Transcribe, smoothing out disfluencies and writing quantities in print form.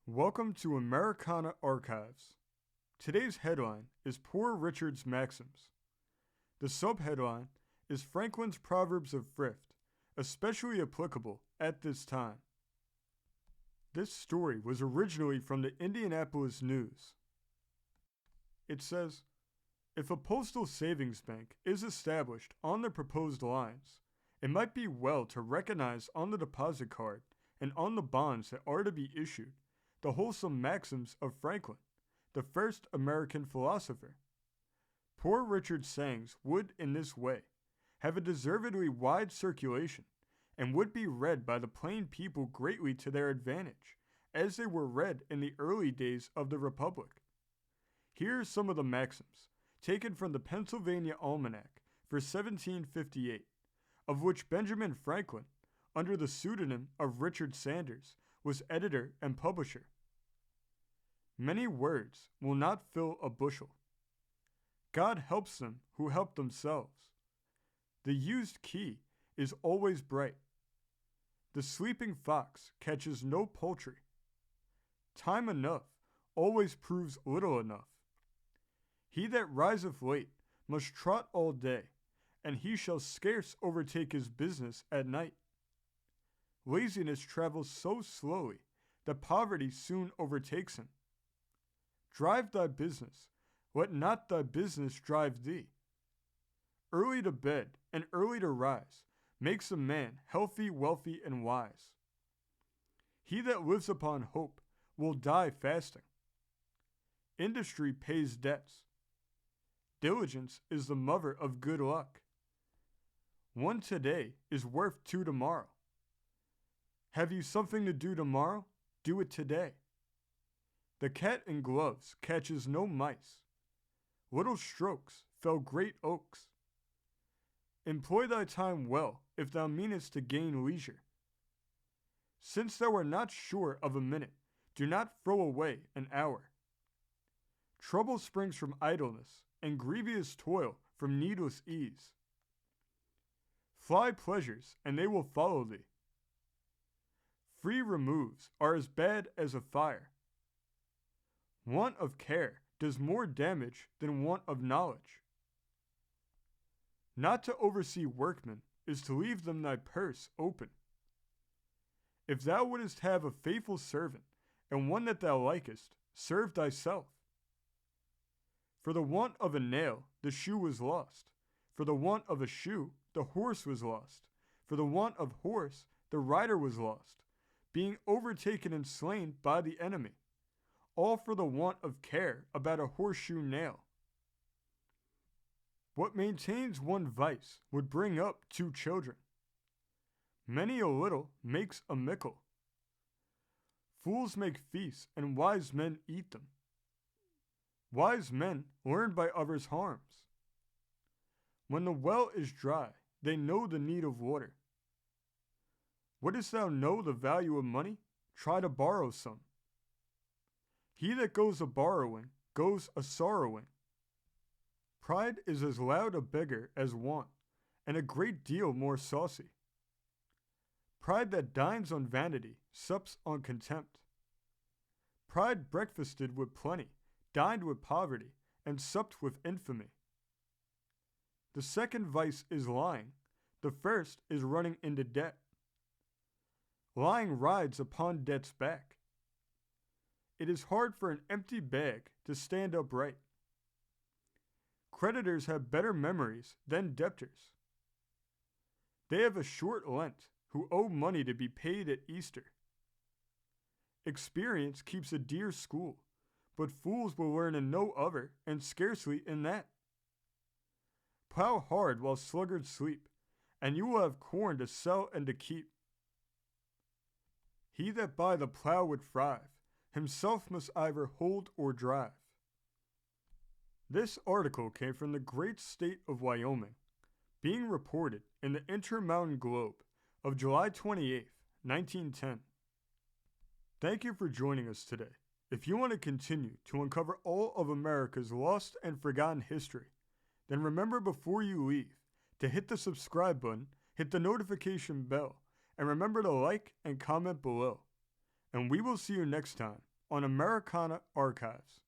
Welcome to Americana Archives. Today's headline is Poor Richard's Maxims. The subheadline is Franklin's Proverbs of Thrift, especially applicable at this time. This story was originally from the Indianapolis News. It says, if a postal savings bank is established on the proposed lines, it might be well to recognize on the deposit card and on the bonds that are to be issued the wholesome maxims of Franklin, the first American philosopher. Poor Richard's sayings would, in this way, have a deservedly wide circulation, and would be read by the plain people greatly to their advantage, as they were read in the early days of the Republic. Here are some of the maxims, taken from the Pennsylvania Almanac for 1758, of which Benjamin Franklin, under the pseudonym of Richard Sanders, was editor and publisher. Many words will not fill a bushel. God helps them who help themselves. The used key is always bright. The sleeping fox catches no poultry. Time enough always proves little enough. He that riseth late must trot all day, and he shall scarce overtake his business at night. Laziness travels so slowly that poverty soon overtakes him. Drive thy business, let not thy business drive thee. Early to bed and early to rise makes a man healthy, wealthy, and wise. He that lives upon hope will die fasting. Industry pays debts. Diligence is the mother of good luck. One today is worth two tomorrow. Have you something to do tomorrow? Do it today. The cat in gloves catches no mice. Little strokes fell great oaks. Employ thy time well if thou meanest to gain leisure. Since thou art not sure of a minute, do not throw away an hour. Trouble springs from idleness, and grievous toil from needless ease. Fly pleasures, and they will follow thee. Free removes are as bad as a fire. Want of care does more damage than want of knowledge. Not to oversee workmen is to leave them thy purse open. If thou wouldest have a faithful servant, and one that thou likest, serve thyself. For the want of a nail, the shoe was lost. For the want of a shoe, the horse was lost. For the want of horse, the rider was lost, being overtaken and slain by the enemy. All for the want of care about a horseshoe nail. What maintains one vice would bring up two children. Many a little makes a mickle. Fools make feasts, and wise men eat them. Wise men learn by others' harms. When the well is dry, they know the need of water. Wouldst thou know the value of money? Try to borrow some. He that goes a borrowing goes a sorrowing. Pride is as loud a beggar as want, and a great deal more saucy. Pride that dines on vanity sups on contempt. Pride breakfasted with plenty, dined with poverty, and supped with infamy. The second vice is lying. The first is running into debt. Lying rides upon debt's back. It is hard for an empty bag to stand upright. Creditors have better memories than debtors. They have a short Lent who owe money to be paid at Easter. Experience keeps a dear school, but fools will learn in no other, and scarcely in that. Plow hard while sluggards sleep, and you will have corn to sell and to keep. He that by the plow would thrive, himself must either hold or drive. This article came from the great state of Wyoming, being reported in the Intermountain Globe of July 28, 1910. Thank you for joining us today. If you want to continue to uncover all of America's lost and forgotten history, then remember before you leave to hit the subscribe button, hit the notification bell, and remember to like and comment below. And we will see you next time on Americana Archives.